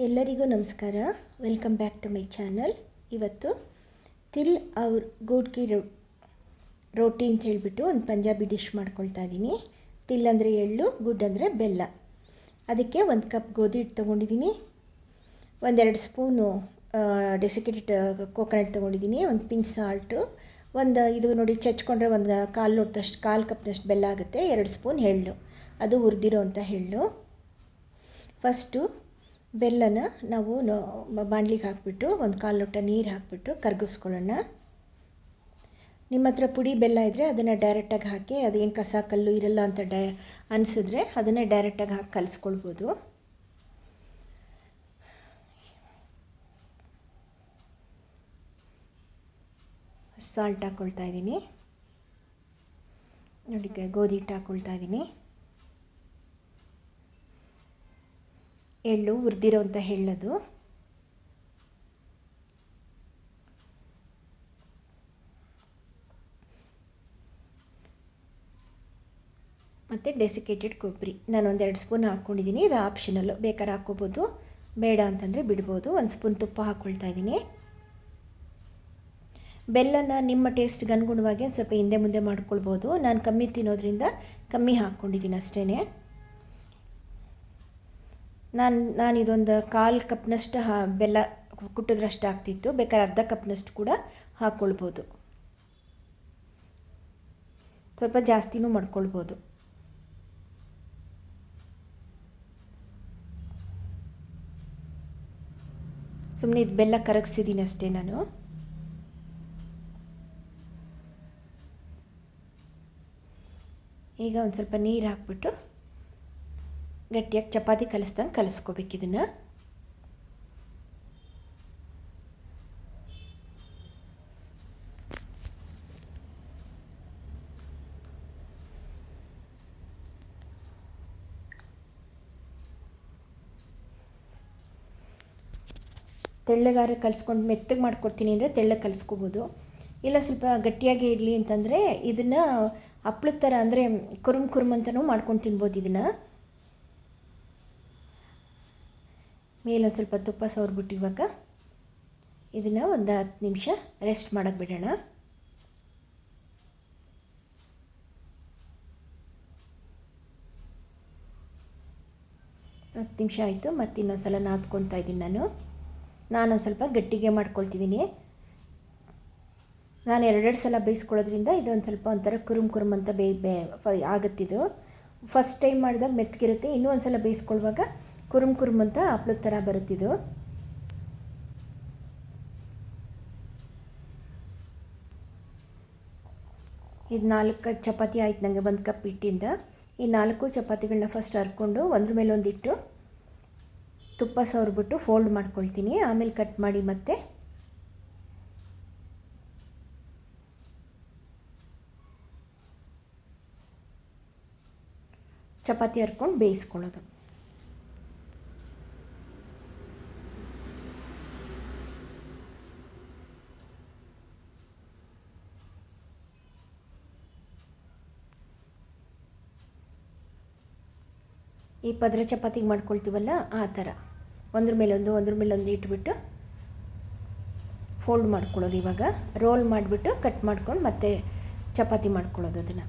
ಎಲ್ಲರಿಗೂ ನಮಸ್ಕಾರ. Welcome back to my channel. ಇವತ್ತು ತಿಲ್ ಅವ್ರ ಗೋಡ್ ಕಿ ರೋಟಿ ಅಂತ ಹೇಳಿಬಿಟ್ಟು ಒಂದು ಪಂಜಾಬಿ ಡಿಶ್ ಮಾಡ್ಕೊಳ್ತಾ ಇದ್ದೀನಿ. ತಿಲ್ ಅಂದರೆ ಎಳ್ಳು, ಗುಡ್ ಅಂದರೆ ಬೆಲ್ಲ. ಅದಕ್ಕೆ 1 ಕಪ್ ಗೋಧಿ ಹಿಟ್ಟು ತೊಗೊಂಡಿದ್ದೀನಿ, 1-2 ಸ್ಪೂನು ಡೆಸಿಕೇಟೆಡ್ ಕೋಕೋನಟ್ ತೊಗೊಂಡಿದ್ದೀನಿ, 1 ಪಿಂಚ್ ಸಾಲ್ಟು, ಇದು ನೋಡಿ ಚಚ್ಕೊಂಡ್ರೆ ಕಾಲು ಕಪ್ನಷ್ಟು ಬೆಲ್ಲ ಆಗುತ್ತೆ, 2 ಸ್ಪೂನ್ ಎಳ್ಳು, ಅದು ಹುರಿದಿರೋ ಅಂಥ ಎಳ್ಳು. ಫಸ್ಟು ಬೆಲ್ಲನ ನಾವು ಬಾಣಲಿಗೆ ಹಾಕಿಬಿಟ್ಟು 1/4 ಲೋಟ ನೀರು ಹಾಕಿಬಿಟ್ಟು ಕರಗಿಸ್ಕೊಳ್ಳೋಣ. ನಿಮ್ಮ ಹತ್ರ ಪುಡಿ ಬೆಲ್ಲ ಇದ್ದರೆ ಅದನ್ನು ಡೈರೆಕ್ಟಾಗಿ ಹಾಕಿ, ಅದೇನು ಕಸ ಕಲ್ಲು ಇರಲ್ಲ ಅಂತ ಅನಿಸಿದ್ರೆ ಅದನ್ನೇ ಡೈರೆಕ್ಟಾಗಿ ಹಾಕಿ ಕಲಿಸ್ಕೊಳ್ಬೋದು. ಸಾಲ್ಟ್ ಹಾಕ್ಕೊಳ್ತಾ ಇದ್ದೀನಿ, ನೋಡಿ ಗೋಧಿ ಹಿಟ್ಟು ಹಾಕ್ಕೊಳ್ತಾ ಇದ್ದೀನಿ, ಎಳ್ಳು ಹುರಿದಿರೋಂಥ ಎಳ್ಳದು, ಮತ್ತು ಡೆಸಿಕೇಟೆಡ್ ಕೊಬ್ಬರಿ ನಾನು 1-2 ಸ್ಪೂನ್ ಹಾಕ್ಕೊಂಡಿದ್ದೀನಿ. ಇದು ಆಪ್ಷನಲ್ಲು, ಬೇಕಾದ್ರೆ ಹಾಕ್ಕೋಬೋದು, ಬೇಡ ಅಂತಂದರೆ ಬಿಡ್ಬೋದು. 1 ಸ್ಪೂನ್ ತುಪ್ಪ ಹಾಕ್ಕೊಳ್ತಾ ಇದ್ದೀನಿ. ಬೆಲ್ಲನ ನಿಮ್ಮ ಟೇಸ್ಟ್ಗೆ ಅನುಗುಣವಾಗಿ ಸ್ವಲ್ಪ ಹಿಂದೆ ಮುಂದೆ ಮಾಡ್ಕೊಳ್ಬೋದು. ನಾನು ಕಮ್ಮಿ ತಿನ್ನೋದ್ರಿಂದ ಕಮ್ಮಿ ಹಾಕ್ಕೊಂಡಿದ್ದೀನಿ ಅಷ್ಟೇ. ನಾನು ಇದೊಂದು 1/4 ಕಪ್ನಷ್ಟು ಬೆಲ್ಲ ಕುಟ್ಟಿದ್ರಷ್ಟು ಆಗ್ತಿತ್ತು, ಬೇಕಾದ್ರೆ ಅರ್ಧ ಕಪ್ನಷ್ಟು ಕೂಡ ಹಾಕ್ಕೊಳ್ಬೋದು, ಸ್ವಲ್ಪ ಜಾಸ್ತಿನೂ ಮಾಡ್ಕೊಳ್ಬೋದು. ಸುಮ್ಮನೆ ಇದು ಬೆಲ್ಲ ಕರಗಿಸಿದ್ದೀನಿ ಅಷ್ಟೇ ನಾನು. ಈಗ ಒಂದು ಸ್ವಲ್ಪ ನೀರು ಹಾಕ್ಬಿಟ್ಟು ಗಟ್ಟಿಯಾಗಿ ಚಪಾತಿ ಕಲಿಸ್ದಂಗೆ ಕಲಿಸ್ಕೋಬೇಕು. ಇದನ್ನು ತೆಳ್ಳಗಾರ ಕಲಿಸ್ಕೊಂಡು ಮೆತ್ತಗೆ ಮಾಡ್ಕೊಡ್ತೀನಿ ಅಂದರೆ ತೆಳ್ಳಗೆ ಕಲಿಸ್ಕೋಬೋದು, ಇಲ್ಲ ಸ್ವಲ್ಪ ಗಟ್ಟಿಯಾಗಿ ಇರಲಿ ಅಂತಂದರೆ ಇದನ್ನು ಹಪ್ಳದ ಥರ ಅಂದರೆ ಕುರುಮ್ ಅಂತಲೂ ಮಾಡ್ಕೊಂಡು ತಿನ್ಬೋದು. ಇದನ್ನು ಮೇಲೊಂದು ಸ್ವಲ್ಪ ತುಪ್ಪ ಸವರ್ಬಿಟ್ಟು ಇವಾಗ ಇದನ್ನು ಒಂದು 10 ನಿಮಿಷ ರೆಸ್ಟ್ ಮಾಡೋಕ್ಕೆ ಬಿಡೋಣ. 10 ನಿಮಿಷ ಆಯಿತು. ಮತ್ತು ಇನ್ನೊಂದು ಸಲ ನಾದ್ಕೊತಾ ಇದ್ದೀನಿ. ನಾನೊಂದು ಸ್ವಲ್ಪ ಗಟ್ಟಿಗೆ ಮಾಡ್ಕೊಳ್ತಿದ್ದೀನಿ. ನಾನು 2 ಸಲ ಬೇಯಿಸ್ಕೊಳ್ಳೋದ್ರಿಂದ ಇದೊಂದು ಸ್ವಲ್ಪ ಒಂಥರ ಕುರುಮ್ ಅಂತ ಆಗುತ್ತಿದ್ದು. ಫಸ್ಟ್ ಟೈಮ್ ಮಾಡಿದಾಗ ಮೆತ್ತಗಿರುತ್ತೆ, ಇನ್ನೂ ಒಂದು ಸಲ ಬೇಯಿಸ್ಕೊಳ್ಳುವಾಗ ಕುರುಮ್ ಅಂತ ಹಪ್ಳದ ಥರ ಬರುತ್ತಿದ್ದು. ಇದು 4 ಚಪಾತಿ ಆಯ್ತು ನನಗೆ 1 ಕಪ್ ಹಿಟ್ಟಿಂದ. ಈ 4 ಚಪಾತಿಗಳನ್ನ ಫಸ್ಟ್ ಹರ್ಕೊಂಡು ಒಂದ್ರ ಮೇಲೆ ಒಂದಿಟ್ಟು ತುಪ್ಪ ಸವರ್ಬಿಟ್ಟು ಫೋಲ್ಡ್ ಮಾಡ್ಕೊಳ್ತೀನಿ. ಆಮೇಲೆ ಕಟ್ ಮಾಡಿ ಮತ್ತೆ ಚಪಾತಿ ಹರ್ಕೊಂಡು ಬೇಯಿಸ್ಕೊಳ್ಳೋದು. ಈ ಪದರ ಚಪಾತಿಗೆ ಮಾಡ್ಕೊಳ್ತೀವಲ್ಲ ಆ ಥರ ಒಂದ್ರ ಮೇಲೊಂದು ಇಟ್ಬಿಟ್ಟು ಫೋಲ್ಡ್ ಮಾಡ್ಕೊಳ್ಳೋದು. ಇವಾಗ ರೋಲ್ ಮಾಡಿಬಿಟ್ಟು ಕಟ್ ಮಾಡ್ಕೊಂಡು ಮತ್ತೆ ಚಪಾತಿ ಮಾಡ್ಕೊಳ್ಳೋದು. ಅದನ್ನು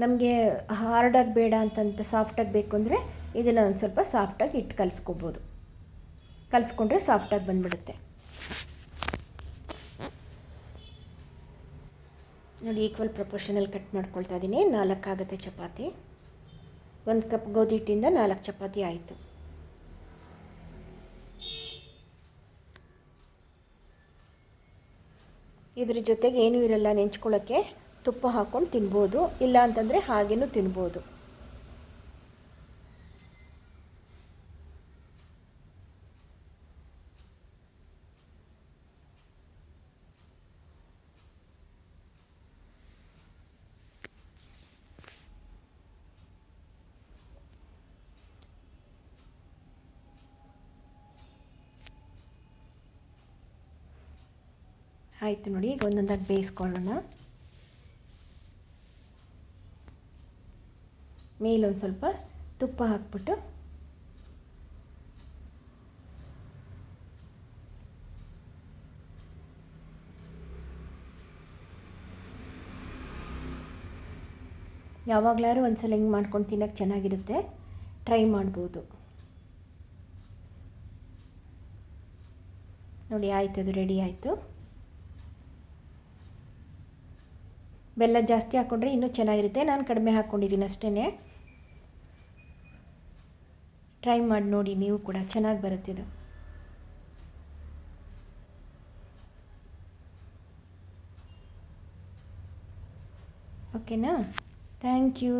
ನಮಗೆ ಹಾರ್ಡಾಗಿ ಬೇಡ ಅಂತಂತ ಸಾಫ್ಟಾಗಿ ಬೇಕು ಅಂದರೆ ಇದನ್ನು ಒಂದು ಸ್ವಲ್ಪ ಸಾಫ್ಟಾಗಿ ಇಟ್ಟು ಕಲಿಸ್ಕೊಬೋದು. ಕಲಿಸ್ಕೊಂಡ್ರೆ ಸಾಫ್ಟಾಗಿ ಬಂದುಬಿಡುತ್ತೆ. ನೋಡಿ ಈಕ್ವಲ್ ಪ್ರಪೋರ್ಷನಲ್ಲಿ ಕಟ್ ಮಾಡ್ಕೊಳ್ತಾ ಇದ್ದೀನಿ. 4 ಆಗುತ್ತೆ ಚಪಾತಿ. 1 ಕಪ್ ಗೋಧಿ ಹಿಟ್ಟಿಂದ 4 ಚಪಾತಿ ಆಯಿತು. ಇದ್ರ ಜೊತೆಗೆ ಏನೂ ಇರಲ್ಲ, ನೆಂಚ್ಕೊಳ್ಳೋಕ್ಕೆ ತುಪ್ಪ ಹಾಕ್ಕೊಂಡು ತಿನ್ಬೋದು, ಇಲ್ಲ ಅಂತಂದರೆ ಹಾಗೇನೂ ತಿನ್ಬೋದು. ಆಯಿತು ನೋಡಿ, ಈಗ ಒಂದೊಂದಾಗಿ ಬೇಯಿಸ್ಕೊಳ್ಳೋಣ. ಮೇಲೊಂದು ಸ್ವಲ್ಪ ತುಪ್ಪ ಹಾಕ್ಬಿಟ್ಟು ಯಾವಾಗಲಾದ್ರೂ ಒಂದ್ಸಲ ಹಿಂಗೆ ಮಾಡ್ಕೊಂಡು ತಿನ್ನೋಕ್ಕೆ ಚೆನ್ನಾಗಿರುತ್ತೆ, ಟ್ರೈ ಮಾಡ್ಬೋದು. ನೋಡಿ ಆಯ್ತು, ಅದು ರೆಡಿ ಆಯಿತು. ಬೆಲ್ಲ ಜಾಸ್ತಿ ಹಾಕ್ಕೊಂಡ್ರೆ ಇನ್ನೂ ಚೆನ್ನಾಗಿರುತ್ತೆ, ನಾನು ಕಡಿಮೆ ಹಾಕ್ಕೊಂಡಿದ್ದೀನಿ ಅಷ್ಟೇ. ಟ್ರೈ ಮಾಡಿ ನೋಡಿ ನೀವು ಕೂಡ, ಚೆನ್ನಾಗಿ ಬರುತ್ತೆ ಇದು. ಓಕೆನಾ? Thank you.